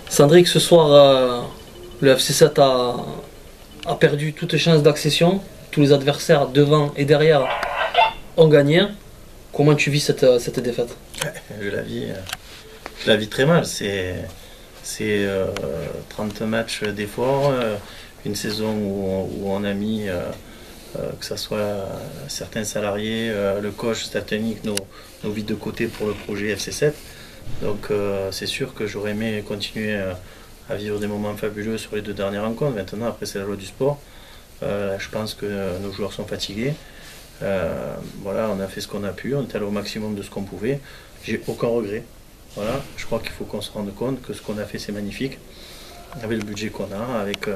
Sandrick, ce soir, le FC7 a perdu toute chance d'accession. Tous les adversaires devant et derrière ont gagné. Comment tu vis cette défaite? Je la vis très mal. C'est 30 matchs d'efforts, une saison où on a mis, que ce soit certains salariés, le coach, staff technique, nos vies de côté pour le projet FC7. Donc c'est sûr que j'aurais aimé continuer à vivre des moments fabuleux sur les 2 dernières rencontres. Maintenant, après, c'est la loi du sport. Je pense que nos joueurs sont fatigués. Voilà, on a fait ce qu'on a pu, on est allé au maximum de ce qu'on pouvait. J'ai aucun regret. Voilà, je crois qu'il faut qu'on se rende compte que ce qu'on a fait, c'est magnifique. Avec le budget qu'on a, avec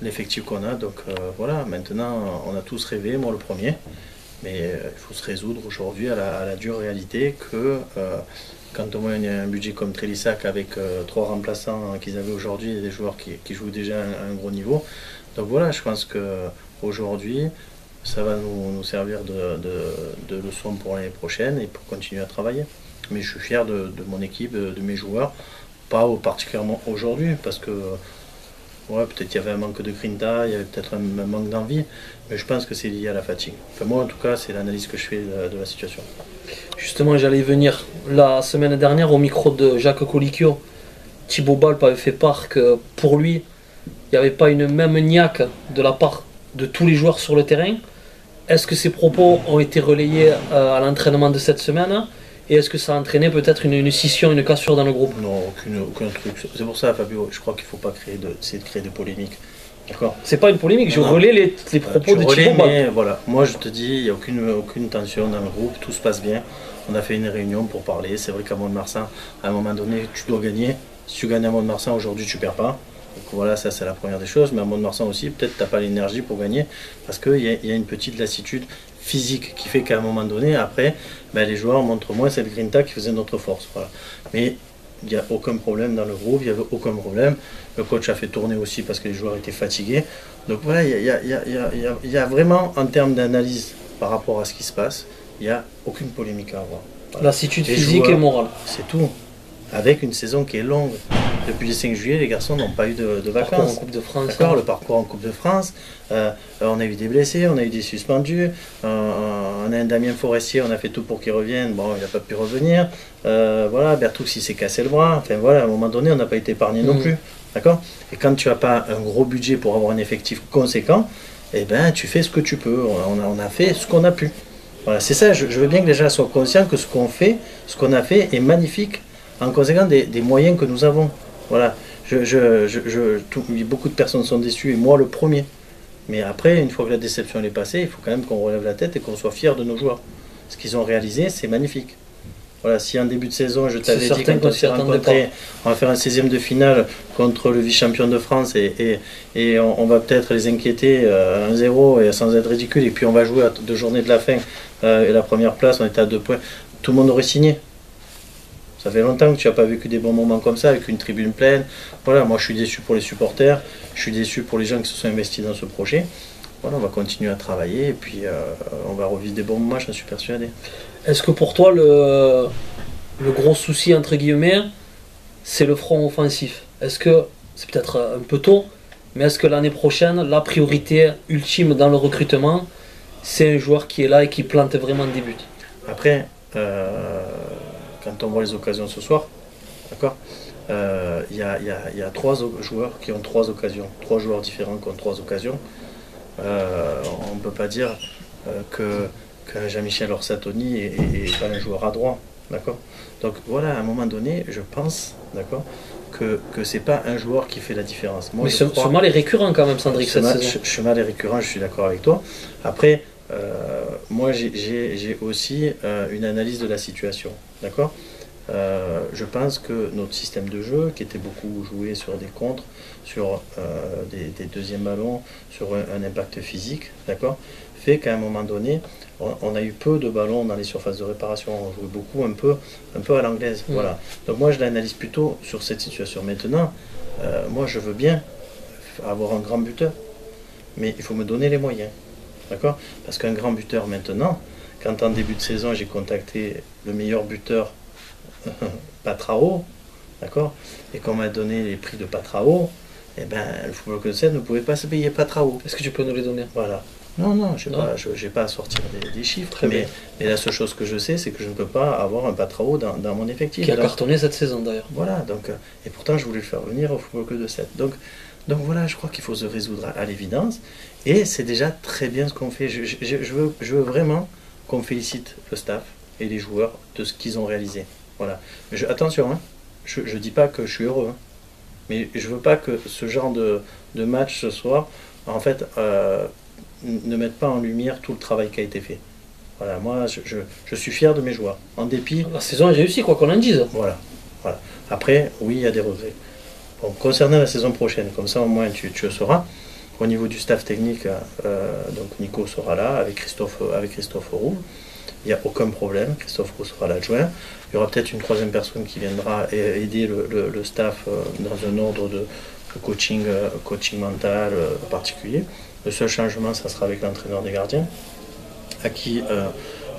l'effectif qu'on a. Donc voilà, maintenant, on a tous rêvé, moi le premier. Mais il faut se résoudre aujourd'hui à la dure réalité que quand on voit un budget comme Trélissac avec 3 remplaçants qu'ils avaient aujourd'hui et des joueurs qui jouent déjà à un gros niveau. Donc voilà, je pense qu'aujourd'hui, ça va nous servir de leçon pour l'année prochaine et pour continuer à travailler. Mais je suis fier de mon équipe, de mes joueurs, pas particulièrement aujourd'hui, parce que ouais, peut-être qu'il y avait un manque de grinta, il y avait peut-être un manque d'envie, mais je pense que c'est lié à la fatigue. Enfin, moi, en tout cas, c'est l'analyse que je fais de la situation. Justement, j'allais venir. La semaine dernière, au micro de Jacques Colicchio, Thibaut Balp avait fait part que pour lui, il n'y avait pas une même niaque de la part de tous les joueurs sur le terrain. Est-ce que ces propos ont été relayés à l'entraînement de cette semaine? Et est-ce que ça a entraîné peut-être une scission, une cassure dans le groupe? Non, aucun truc. C'est pour ça, Fabio, je crois qu'il ne faut pas essayer de créer des polémiques. D'accord. C'est pas une polémique, je relais les propos de Thibaut Balp. Mais voilà, moi je te dis, il n'y a aucune tension dans le groupe, tout se passe bien. On a fait une réunion pour parler. C'est vrai qu'à Mont-de-Marsan, à un moment donné, tu dois gagner. Si tu gagnes à Mont-de-Marsan aujourd'hui, tu ne perds pas. Donc voilà, ça c'est la première des choses. Mais à Mont-de-Marsan aussi, peut-être tu n'as pas l'énergie pour gagner parce qu'il y a une petite lassitude physique qui fait qu'à un moment donné, après, ben, les joueurs montrent moins cette grinta qui faisait notre force. Voilà. Mais il n'y a aucun problème dans le groupe, il n'y avait aucun problème. Le coach a fait tourner aussi parce que les joueurs étaient fatigués. Donc voilà, il y a vraiment, en termes d'analyse par rapport à ce qui se passe, il n'y a aucune polémique à avoir. Voilà. Lassitude physique et morale. C'est tout. Avec une saison qui est longue. Depuis le 5 juillet, les garçons n'ont pas eu de vacances. Parcours en Coupe de France. D'accord, le parcours en Coupe de France. On a eu des blessés, on a eu des suspendus. On a un Damien Forestier, on a fait tout pour qu'il revienne. Bon, il n'a pas pu revenir. Voilà, Bertoux, il s'est cassé le bras. Enfin voilà, à un moment donné, on n'a pas été épargné non plus. D'accord. Et quand tu n'as pas un gros budget pour avoir un effectif conséquent, eh ben, tu fais ce que tu peux. On a fait ce qu'on a pu. Voilà, c'est ça. Je veux bien que les gens soient conscients que ce qu'on fait, ce qu'on a fait est magnifique. En conséquence des moyens que nous avons. Voilà, beaucoup de personnes sont déçues, et moi le premier. Mais après, une fois que la déception est passée, il faut quand même qu'on relève la tête et qu'on soit fier de nos joueurs. Ce qu'ils ont réalisé, c'est magnifique. Voilà, si en début de saison, je t'avais dit quand on s'est rencontrés, on va faire un 16e de finale contre le vice-champion de France et on va peut-être les inquiéter 1-0 et sans être ridicule, et puis on va jouer à 2 journées de la fin et la première place, on était à 2 points, tout le monde aurait signé. Ça fait longtemps que tu n'as pas vécu des bons moments comme ça, avec une tribune pleine. Voilà, moi je suis déçu pour les supporters, je suis déçu pour les gens qui se sont investis dans ce projet. Voilà, on va continuer à travailler et puis on va revivre des bons moments, j'en suis persuadé. Est-ce que pour toi, le gros souci, entre guillemets, c'est le front offensif? Est-ce que, c'est peut-être un peu tôt, mais est-ce que l'année prochaine, la priorité ultime dans le recrutement, c'est un joueur qui est là et qui plante vraiment des buts? Après, quand on voit les occasions ce soir, d'accord, il y a 3 joueurs qui ont 3 occasions, 3 joueurs différents qui ont 3 occasions. On ne peut pas dire que Jean-Michel Orsatoni est pas un joueur adroit, d'accord. Donc voilà, à un moment donné, je pense, d'accord, que c'est pas un joueur qui fait la différence. Moi, mais ce mal est récurrent quand même, Sandrick, cette saison. Ce mal est récurrent, je suis d'accord avec toi. Après, moi j'ai aussi une analyse de la situation, d'accord. Je pense que notre système de jeu, qui était beaucoup joué sur des contres, sur des deuxièmes ballons, sur un impact physique, d'accord, fait qu'à un moment donné, on a eu peu de ballons dans les surfaces de réparation. On jouait beaucoup, un peu à l'anglaise. Voilà. Donc moi, je l'analyse plutôt sur cette situation. Maintenant, moi, je veux bien avoir un grand buteur, mais il faut me donner les moyens. D'accord? Parce qu'un grand buteur maintenant, quand en début de saison, j'ai contacté le meilleur buteur, Patrao, d'accord? Et quand on m'a donné les prix de Patrao, eh ben, le Football Club de Sète ne pouvait pas se payer Patrao. Est-ce que tu peux nous les donner? Voilà. Non, je Non. n'ai pas à sortir des chiffres, Très bien. mais la seule chose que je sais, c'est que je ne peux pas avoir un Patrao dans mon effectif. Qui a Donc, cartonné cette saison d'ailleurs. voilà, donc, et pourtant je voulais le faire venir au Football Club de Sète. Donc voilà, je crois qu'il faut se résoudre à l'évidence, et c'est déjà très bien ce qu'on fait. Je veux vraiment qu'on félicite le staff et les joueurs de ce qu'ils ont réalisé. Voilà. Mais attention, hein, je ne dis pas que je suis heureux, hein, mais je veux pas que ce genre de match ce soir, en fait, ne mette pas en lumière tout le travail qui a été fait. Voilà, moi, je suis fier de mes joueurs, en dépit. La saison est réussie, quoi qu'on en dise. Voilà. Après, oui, il y a des regrets. Bon, concernant la saison prochaine, comme ça au moins tu le sauras, au niveau du staff technique, donc Nico sera là avec Christophe Roux. Il n'y a aucun problème, Christophe Roux sera l'adjoint. Il y aura peut-être une troisième personne qui viendra aider le staff dans un ordre de coaching mental particulier. Le seul changement, ça sera avec l'entraîneur des gardiens, à qui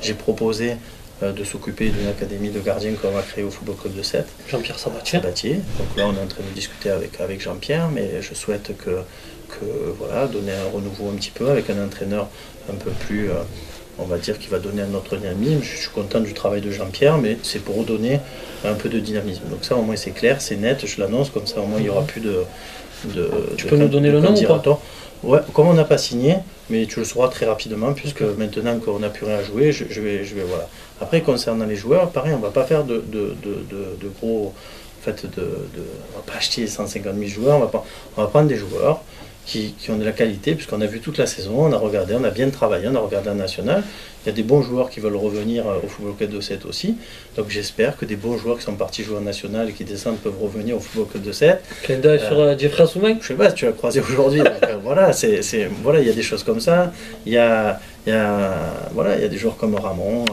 j'ai proposé de s'occuper d'une académie de gardiens qu'on va créer au Football Club de Sète. Jean-Pierre Sabatier. Donc là, on est en train de discuter avec Jean-Pierre, mais je souhaite voilà, donner un renouveau un petit peu avec un entraîneur un peu plus, on va dire, qui va donner un autre dynamisme. Je suis content du travail de Jean-Pierre, mais c'est pour redonner un peu de dynamisme. Donc ça, au moins, c'est clair, c'est net, je l'annonce, comme ça, au moins, il n'y aura plus de tu peux nous donner le nom ou pas? Ouais, comme on n'a pas signé, mais tu le sauras très rapidement, puisque maintenant qu'on n'a plus rien à jouer, je vais voilà. Après, concernant les joueurs, pareil, on ne va pas faire de gros, en fait, on va pas acheter 150 000 joueurs, on va prendre des joueurs qui ont de la qualité, puisqu'on a vu toute la saison, on a regardé, on a bien travaillé, on a regardé en national. Il y a des bons joueurs qui veulent revenir au Football Club de Sète aussi. Donc j'espère que des bons joueurs qui sont partis jouer en national et qui descendent peuvent revenir au Football Club de Sète. Clin d'œil sur Jeffrey Soumain. Je sais pas si tu l'as croisé aujourd'hui. Voilà, voilà, il y a des choses comme ça. Il y a des joueurs comme Ramon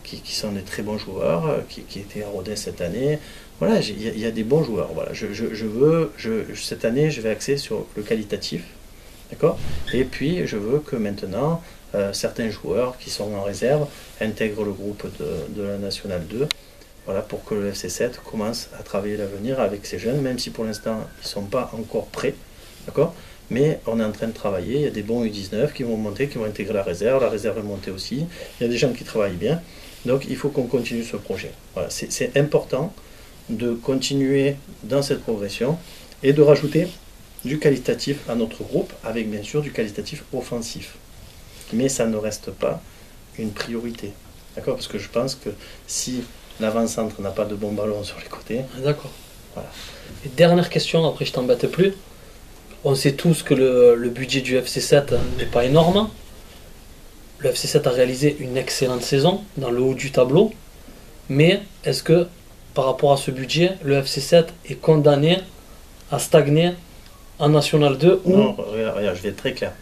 qui sont des très bons joueurs, qui étaient à Rodez cette année. Voilà, il y a des bons joueurs. Voilà, cette année, je vais axer sur le qualitatif, d'accord. Et puis, je veux que maintenant, certains joueurs qui sont en réserve intègrent le groupe de la Nationale 2, voilà, pour que le FC 7 commence à travailler l'avenir avec ces jeunes, même si pour l'instant, ils ne sont pas encore prêts, d'accord. Mais on est en train de travailler. Il y a des bons U19 qui vont monter, qui vont intégrer la réserve est montée aussi. Il y a des gens qui travaillent bien. Donc, il faut qu'on continue ce projet. Voilà, c'est important de continuer dans cette progression et de rajouter du qualitatif à notre groupe, avec bien sûr du qualitatif offensif. Mais ça ne reste pas une priorité. D'accord? Parce que je pense que si l'avant-centre n'a pas de bons ballons sur les côtés... D'accord. Voilà. Et dernière question, après je t'embête plus. On sait tous que le budget du FC 7 n'est pas énorme. Le FC 7 a réalisé une excellente saison dans le haut du tableau. Mais est-ce que par rapport à ce budget, le FC 7 est condamné à stagner en National 2 ou... Non, regarde, je vais être très clair.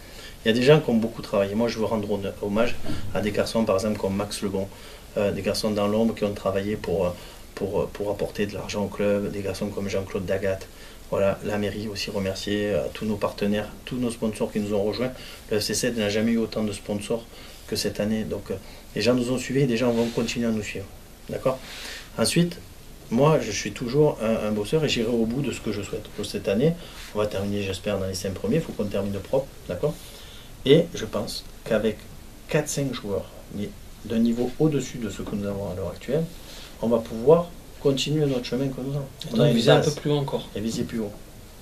Il y a des gens qui ont beaucoup travaillé. Moi, je veux rendre hommage à des garçons, par exemple, comme Max Lebon, des garçons dans l'ombre qui ont travaillé pour apporter de l'argent au club, des garçons comme Jean-Claude Dagat. Voilà, la mairie aussi remercier tous nos partenaires, tous nos sponsors qui nous ont rejoints. Le FC 7 n'a jamais eu autant de sponsors que cette année. Donc, les gens nous ont suivis et des gens vont continuer à nous suivre. D'accord? Ensuite, moi, je suis toujours un bosseur et j'irai au bout de ce que je souhaite. Pour cette année, on va terminer, j'espère, dans les 5 premiers. Il faut qu'on termine propre, d'accord? Et je pense qu'avec 4-5 joueurs d'un niveau au-dessus de ce que nous avons à l'heure actuelle, on va pouvoir continuer notre chemin que nous avons. On a viser un peu plus haut encore. Et viser plus haut.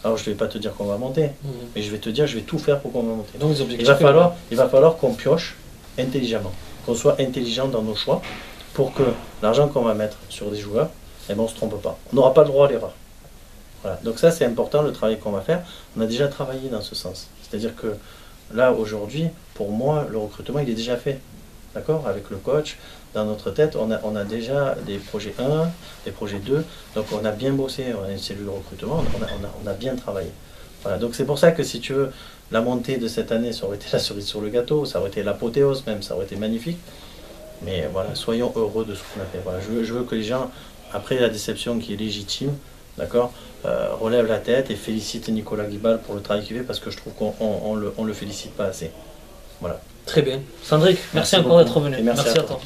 Alors, je ne vais pas te dire qu'on va monter, mais je vais te dire, je vais tout faire pour qu'on va monter. Donc, il va falloir qu'on pioche intelligemment, qu'on soit intelligent dans nos choix pour que l'argent qu'on va mettre sur des joueurs, eh ben, on ne se trompe pas. On n'aura pas le droit à l'erreur. Voilà. Donc ça, c'est important, le travail qu'on va faire. On a déjà travaillé dans ce sens. C'est-à-dire que là, aujourd'hui, pour moi, le recrutement, il est déjà fait. D'accord? Avec le coach, dans notre tête, on a déjà des projets 1, des projets 2. Donc on a bien bossé, on a une cellule de recrutement, on a bien travaillé. Voilà. Donc c'est pour ça que si tu veux, la montée de cette année, ça aurait été la cerise sur le gâteau, ça aurait été l'apothéose même, ça aurait été magnifique. Mais voilà, soyons heureux de ce qu'on a fait. Voilà, je veux que les gens, après la déception qui est légitime, d'accord, relèvent la tête et félicitent Nicolas Guibal pour le travail qu'il fait, parce que je trouve qu'on le félicite pas assez. Voilà. Très bien. Sandrick, merci encore d'être venu. Merci à toi.